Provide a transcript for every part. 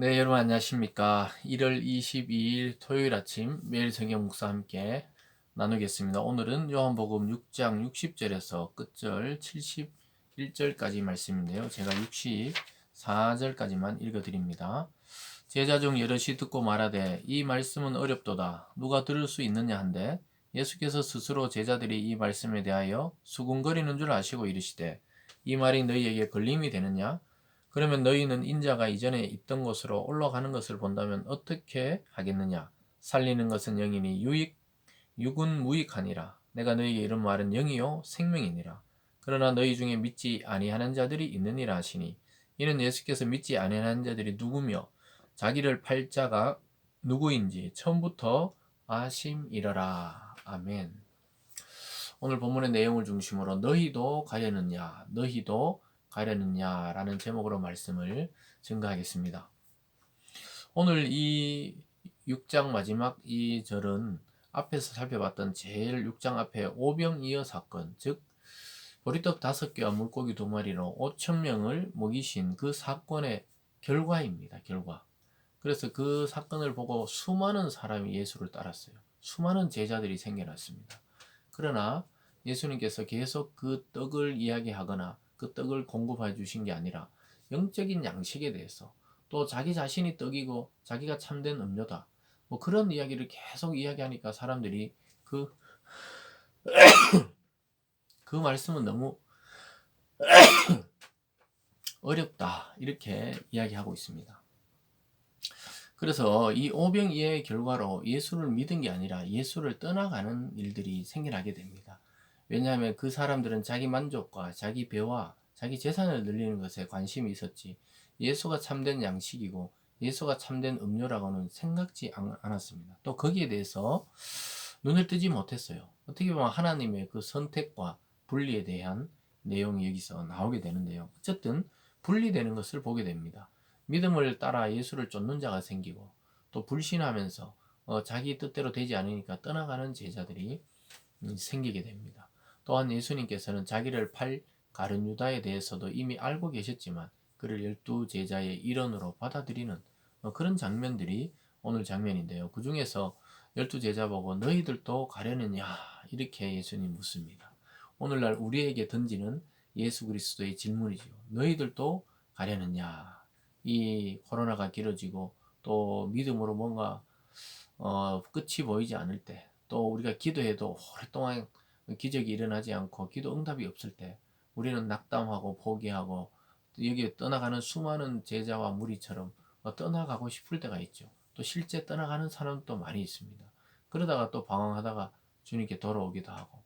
네, 여러분 안녕하십니까. 1월 22일 토요일 아침 매일 성경 묵상 함께 나누겠습니다. 오늘은 요한복음 6장 60절에서 끝절 71절까지 말씀인데요. 제가 64절까지만 읽어드립니다. 제자 중 여럿이 듣고 말하되 이 말씀은 어렵도다. 누가 들을 수 있느냐 한데 예수께서 스스로 제자들이 이 말씀에 대하여 수군거리는 줄 아시고 이르시되 이 말이 너희에게 걸림이 되느냐? 그러면 너희는 인자가 이전에 있던 곳으로 올라가는 것을 본다면 어떻게 하겠느냐? 살리는 것은 영이니 육은 무익하니라. 내가 너희에게 이런 말은 영이요 생명이니라. 그러나 너희 중에 믿지 아니하는 자들이 있느니라 하시니 이는 예수께서 믿지 아니하는 자들이 누구며 자기를 팔 자가 누구인지 처음부터 아심이러라. 아멘. 오늘 본문의 내용을 중심으로 너희도 가려느냐, 너희도 가려느냐라는 제목으로 말씀을 증가하겠습니다. 오늘 이 6장 마지막 이 절은 앞에서 살펴봤던 제일 6장 앞에 오병이어 사건, 즉 보리떡 5개와 물고기 2마리로 5천 명을 먹이신 그 사건의 결과입니다. 결과. 그래서 그 사건을 보고 수많은 사람이 예수를 따랐어요. 수많은 제자들이 생겨났습니다. 그러나 예수님께서 계속 그 떡을 이야기하거나 그 떡을 공급해 주신 게 아니라 영적인 양식에 대해서 또 자기 자신이 떡이고 자기가 참된 음료다. 뭐 그런 이야기를 계속 이야기하니까 사람들이 그 말씀은 너무 어렵다. 이렇게 이야기하고 있습니다. 그래서 이 오병이어의 결과로 예수를 믿은 게 아니라 예수를 떠나가는 일들이 생겨나게 됩니다. 왜냐하면 그 사람들은 자기 만족과 자기 배와 자기 재산을 늘리는 것에 관심이 있었지 예수가 참된 양식이고 예수가 참된 음료라고는 생각지 않았습니다. 또 거기에 대해서 눈을 뜨지 못했어요. 어떻게 보면 하나님의 그 선택과 분리에 대한 내용이 여기서 나오게 되는데요. 어쨌든 분리되는 것을 보게 됩니다. 믿음을 따라 예수를 쫓는 자가 생기고 또 불신하면서 자기 뜻대로 되지 않으니까 떠나가는 제자들이 생기게 됩니다. 또한 예수님께서는 자기를 팔 가룟 유다에 대해서도 이미 알고 계셨지만 그를 12제자의 일원으로 받아들이는 그런 장면들이 오늘 장면인데요. 그 중에서 12제자 보고 너희들도 가려느냐 이렇게 예수님 묻습니다. 오늘날 우리에게 던지는 예수 그리스도의 질문이죠. 너희들도 가려느냐. 이 코로나가 길어지고 또 믿음으로 뭔가 끝이 보이지 않을 때, 또 우리가 기도해도 오랫동안 기적이 일어나지 않고 기도 응답이 없을 때 우리는 낙담하고 포기하고 여기에 떠나가는 수많은 제자와 무리처럼 떠나가고 싶을 때가 있죠. 또 실제 떠나가는 사람도 많이 있습니다. 그러다가 또 방황하다가 주님께 돌아오기도 하고.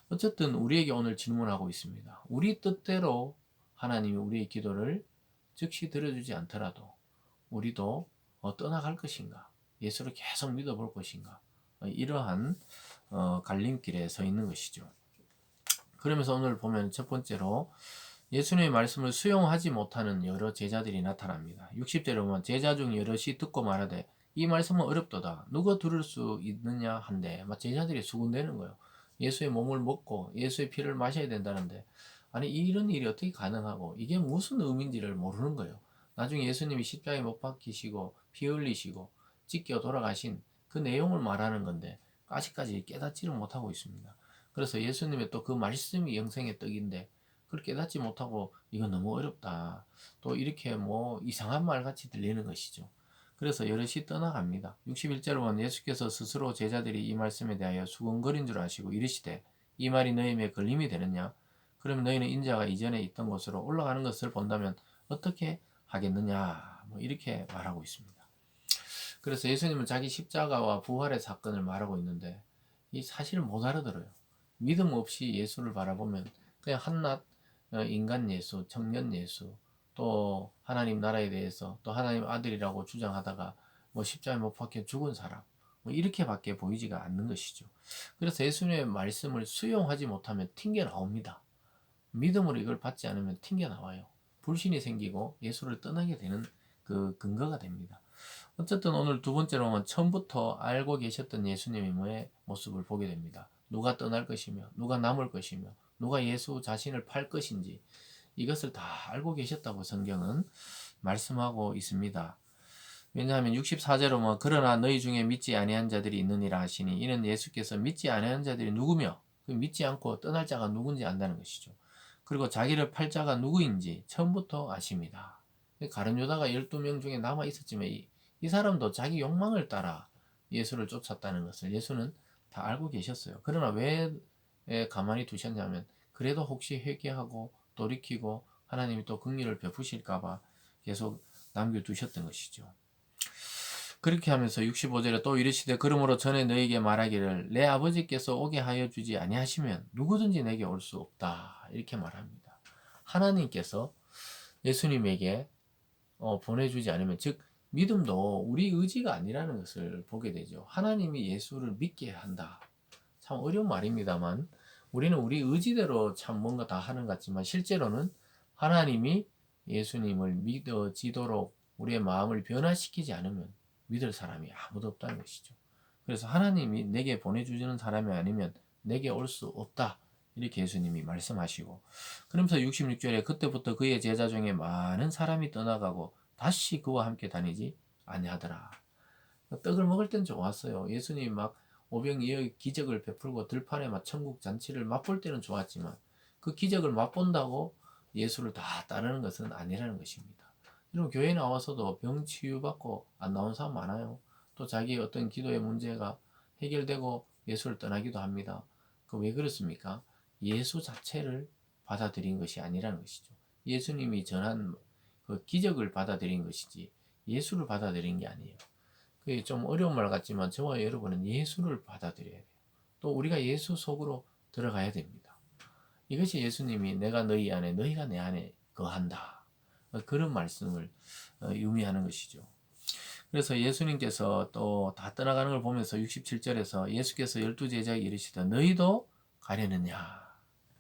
어쨌든 우리에게 오늘 질문하고 있습니다. 우리 뜻대로 하나님이 우리의 기도를 즉시 들어주지 않더라도 우리도 떠나갈 것인가? 예수를 계속 믿어볼 것인가? 이러한 갈림길에 서 있는 것이죠. 그러면서 오늘 보면 첫 번째로 예수님의 말씀을 수용하지 못하는 여러 제자들이 나타납니다. 60절에 보면 제자 중 여럿이 듣고 말하되 이 말씀은 어렵도다. 누가 들을 수 있느냐 한데 막 제자들이 수군대는 거예요. 예수의 몸을 먹고 예수의 피를 마셔야 된다는데 아니 이런 일이 어떻게 가능하고 이게 무슨 의미인지를 모르는 거예요. 나중에 예수님이 십자가에 못 박히시고 피 흘리시고 찢겨 돌아가신 그 내용을 말하는 건데 아직까지 깨닫지를 못하고 있습니다. 그래서 예수님의 또 그 말씀이 영생의 떡인데 그걸 깨닫지 못하고 이거 너무 어렵다. 또 이렇게 뭐 이상한 말 같이 들리는 것이죠. 그래서 여럿이 떠나갑니다. 61절에 보면 예수께서 스스로 제자들이 이 말씀에 대하여 수근거린 줄 아시고 이르시되 이 말이 너희에게 걸림이 되느냐? 그러면 너희는 인자가 이전에 있던 곳으로 올라가는 것을 본다면 어떻게 하겠느냐? 뭐 이렇게 말하고 있습니다. 그래서 예수님은 자기 십자가와 부활의 사건을 말하고 있는데 이 사실을 못 알아들어요. 믿음 없이 예수를 바라보면 그냥 한낱 인간 예수, 청년 예수, 또 하나님 나라에 대해서 또 하나님 아들이라고 주장하다가 뭐 십자가에 못 박혀 죽은 사람 뭐 이렇게밖에 보이지가 않는 것이죠. 그래서 예수님의 말씀을 수용하지 못하면 튕겨 나옵니다. 믿음으로 이걸 받지 않으면 튕겨 나와요. 불신이 생기고 예수를 떠나게 되는 그 근거가 됩니다. 어쨌든 오늘 두 번째로는 처음부터 알고 계셨던 예수님의 모습을 보게 됩니다. 누가 떠날 것이며 누가 남을 것이며 누가 예수 자신을 팔 것인지 이것을 다 알고 계셨다고 성경은 말씀하고 있습니다. 왜냐하면 64절로 뭐 그러나 너희 중에 믿지 아니한 자들이 있느니라 하시니 이는 예수께서 믿지 아니한 자들이 누구며 그 믿지 않고 떠날 자가 누군지 안다는 것이죠. 그리고 자기를 팔 자가 누구인지 처음부터 아십니다. 가룟 유다가 12명 중에 남아 있었지만 이 사람도 자기 욕망을 따라 예수를 쫓았다는 것을 예수는 다 알고 계셨어요. 그러나 왜 가만히 두셨냐면 그래도 혹시 회개하고 돌이키고 하나님이 또 긍휼을 베푸실까 봐 계속 남겨두셨던 것이죠. 그렇게 하면서 65절에 또 이르시되 그러므로 전에 너에게 말하기를 내 아버지께서 오게 하여 주지 아니하시면 누구든지 내게 올 수 없다 이렇게 말합니다. 하나님께서 예수님에게 보내주지 않으면 즉 믿음도 우리 의지가 아니라는 것을 보게 되죠. 하나님이 예수를 믿게 한다. 참 어려운 말입니다만 우리는 우리 의지대로 참 뭔가 다 하는 것 같지만 실제로는 하나님이 예수님을 믿어지도록 우리의 마음을 변화시키지 않으면 믿을 사람이 아무도 없다는 것이죠. 그래서 하나님이 내게 보내주시는 사람이 아니면 내게 올 수 없다. 이렇게 예수님이 말씀하시고 그러면서 66절에 그때부터 그의 제자 중에 많은 사람이 떠나가고 다시 그와 함께 다니지 아니하더라. 떡을 먹을 땐 좋았어요. 예수님이 막 오병이어의 기적을 베풀고 들판에 막 천국 잔치를 맛볼 때는 좋았지만 그 기적을 맛본다고 예수를 다 따르는 것은 아니라는 것입니다. 여러분 교회 나와서도 병 치유받고 안 나온 사람 많아요. 또 자기 어떤 기도의 문제가 해결되고 예수를 떠나기도 합니다. 그 왜 그렇습니까? 예수 자체를 받아들인 것이 아니라는 것이죠. 예수님이 전한 그 기적을 받아들인 것이지 예수를 받아들인 게 아니에요. 그게 좀 어려운 말 같지만 저와 여러분은 예수를 받아들여야 돼요. 또 우리가 예수 속으로 들어가야 됩니다. 이것이 예수님이 내가 너희 안에 너희가 내 안에 거한다. 그런 말씀을 의미하는 것이죠. 그래서 예수님께서 또 다 떠나가는 걸 보면서 67절에서 예수께서 12제자에게 이르시되 너희도 가려느냐.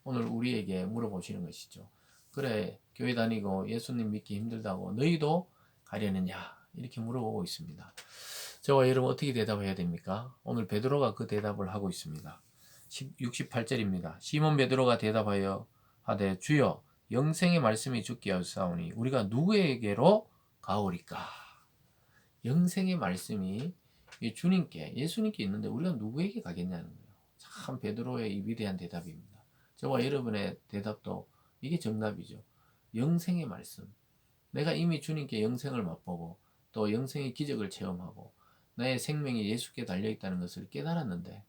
오늘 우리에게 물어보시는 것이죠. 그래 교회 다니고 예수님 믿기 힘들다고 너희도 가려느냐 이렇게 물어보고 있습니다. 저와 여러분 어떻게 대답해야 됩니까? 오늘 베드로가 그 대답을 하고 있습니다. 68절입니다. 시몬 베드로가 대답하여 하되 주여 영생의 말씀이 주께 하사오니 우리가 누구에게로 가오리까? 영생의 말씀이 주님께 예수님께 있는데 우리가 누구에게 가겠냐는 거예요. 참 베드로의 이 위대한 대답입니다. 저와 여러분의 대답도 이게 정답이죠. 영생의 말씀. 내가 이미 주님께 영생을 맛보고 또 영생의 기적을 체험하고 나의 생명이 예수께 달려있다는 것을 깨달았는데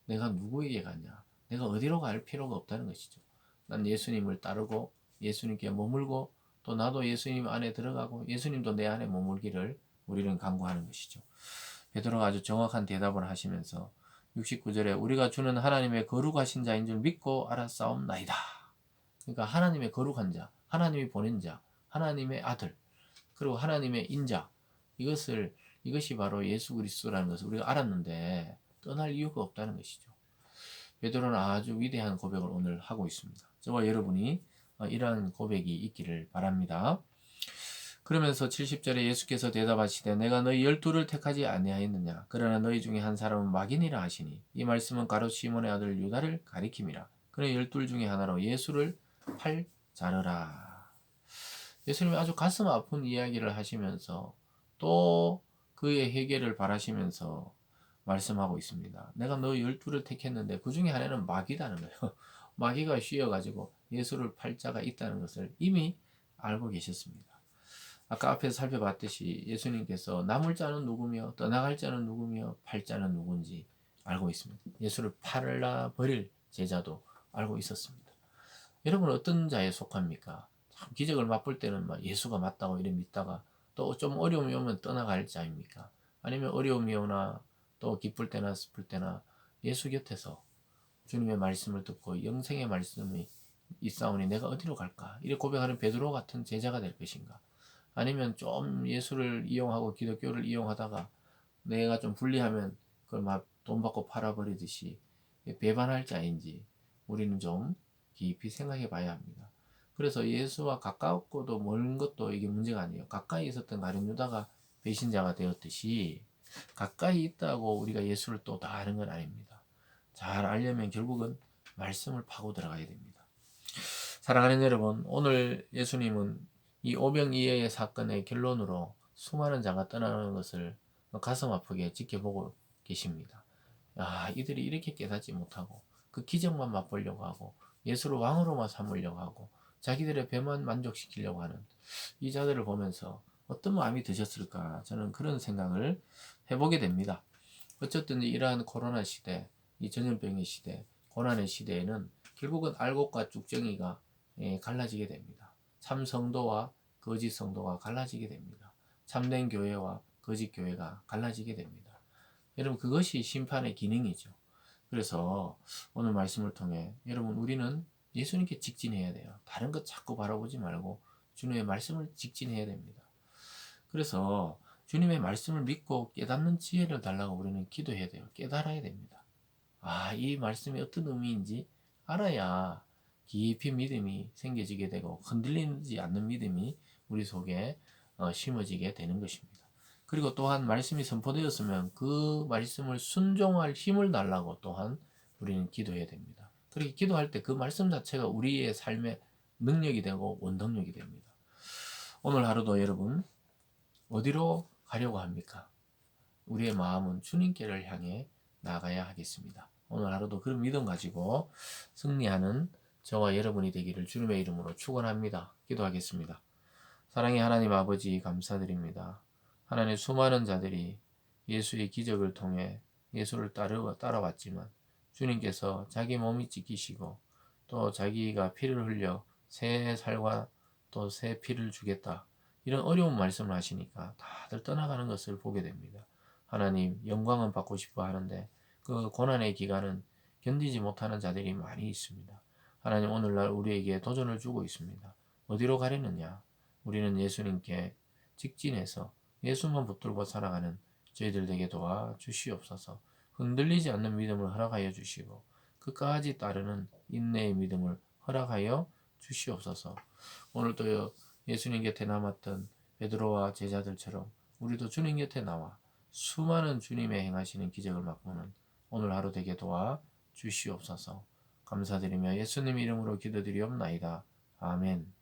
내가 누구에게 가냐? 내가 어디로 갈 필요가 없다는 것이죠. 난 예수님을 따르고 예수님께 머물고 또 나도 예수님 안에 들어가고 예수님도 내 안에 머물기를 우리는 간구하는 것이죠. 베드로가 아주 정확한 대답을 하시면서 69절에 우리가 주는 하나님의 거룩하신 자인 줄 믿고 알았사옵나이다. 그러니까 하나님의 거룩한 자, 하나님이 보낸 자, 하나님의 아들, 그리고 하나님의 인자 이것이 바로 예수 그리스도라는 것을 우리가 알았는데 떠날 이유가 없다는 것이죠. 베드로는 아주 위대한 고백을 오늘 하고 있습니다. 저와 여러분이 이러한 고백이 있기를 바랍니다. 그러면서 70절에 예수께서 대답하시되 내가 너희 12를 택하지 아니하였느냐 그러나 너희 중에 한 사람은 마귀니라 하시니 이 말씀은 가룟 시몬의 아들 유다를 가리킴이라. 그는 12 중에 하나로 예수를 팔 자르라. 예수님이 아주 가슴 아픈 이야기를 하시면서 또 그의 해결을 바라시면서 말씀하고 있습니다. 내가 너 12를 택했는데 그 중에 하나는 마귀다는 거예요. 마귀가 씌어가지고 예수를 팔 자가 있다는 것을 이미 알고 계셨습니다. 아까 앞에서 살펴봤듯이 예수님께서 남을 자는 누구며 떠나갈 자는 누구며 팔 자는 누군지 알고 있습니다. 예수를 팔라 버릴 제자도 알고 있었습니다. 여러분 어떤 자에 속합니까? 참 기적을 맛볼 때는 막 예수가 맞다고 이래 믿다가 또 좀 어려움이 오면 떠나갈 자입니까? 아니면 어려움이 오나 또 기쁠 때나 슬플 때나 예수 곁에서 주님의 말씀을 듣고 영생의 말씀이 있사오니 내가 어디로 갈까? 이렇게 고백하는 베드로 같은 제자가 될 것인가? 아니면 좀 예수를 이용하고 기독교를 이용하다가 내가 좀 불리하면 그걸 막 돈 받고 팔아버리듯이 배반할 자인지 우리는 좀 깊이 생각해 봐야 합니다. 그래서 예수와 가깝고도 먼 것도 이게 문제가 아니에요. 가까이 있었던 가룟 유다가 배신자가 되었듯이 가까이 있다고 우리가 예수를 또 다 아는 건 아닙니다. 잘 알려면 결국은 말씀을 파고 들어가야 됩니다. 사랑하는 여러분, 오늘 예수님은 이 오병이어의 사건의 결론으로 수많은 자가 떠나는 것을 가슴 아프게 지켜보고 계십니다. 야, 이들이 이렇게 깨닫지 못하고 그 기적만 맛보려고 하고 예수를 왕으로만 삼으려고 하고 자기들의 배만 만족시키려고 하는 이 자들을 보면서 어떤 마음이 드셨을까, 저는 그런 생각을 해보게 됩니다. 어쨌든 이러한 코로나 시대, 이 전염병의 시대, 고난의 시대에는 결국은 알곡과 쭉정이가 갈라지게 됩니다. 참 성도와 거짓 성도가 갈라지게 됩니다. 참된 교회와 거짓 교회가 갈라지게 됩니다. 여러분, 그것이 심판의 기능이죠. 그래서 오늘 말씀을 통해 여러분, 우리는 예수님께 직진해야 돼요. 다른 것 자꾸 바라보지 말고 주님의 말씀을 직진해야 됩니다. 그래서 주님의 말씀을 믿고 깨닫는 지혜를 달라고 우리는 기도해야 돼요. 깨달아야 됩니다. 아, 이 말씀이 어떤 의미인지 알아야 깊이 믿음이 생겨지게 되고 흔들리지 않는 믿음이 우리 속에 심어지게 되는 것입니다. 그리고 또한 말씀이 선포되었으면 그 말씀을 순종할 힘을 달라고 또한 우리는 기도해야 됩니다. 그렇게 기도할 때 그 말씀 자체가 우리의 삶의 능력이 되고 원동력이 됩니다. 오늘 하루도 여러분, 어디로 가려고 합니까? 우리의 마음은 주님께를 향해 나가야 하겠습니다. 오늘 하루도 그런 믿음 가지고 승리하는 저와 여러분이 되기를 주님의 이름으로 축원합니다. 기도하겠습니다. 사랑의 하나님 아버지, 감사드립니다. 하나님, 수많은 자들이 예수의 기적을 통해 예수를 따라왔지만 주님께서 자기 몸이 찢기시고 또 자기가 피를 흘려 새 살과 또 새 피를 주겠다, 이런 어려운 말씀을 하시니까 다들 떠나가는 것을 보게 됩니다. 하나님, 영광은 받고 싶어 하는데 그 고난의 기간은 견디지 못하는 자들이 많이 있습니다. 하나님, 오늘날 우리에게 도전을 주고 있습니다. 어디로 가려느냐? 우리는 예수님께 직진해서 예수만 붙들고 살아가는 저희들 되게 도와 주시옵소서. 흔들리지 않는 믿음을 허락하여 주시고 끝까지 따르는 인내의 믿음을 허락하여 주시옵소서. 오늘도 예수님 곁에 남았던 베드로와 제자들처럼 우리도 주님 곁에 나와 수많은 주님의 행하시는 기적을 맛보는 오늘 하루 되게 도와 주시옵소서. 감사드리며 예수님 이름으로 기도드리옵나이다. 아멘.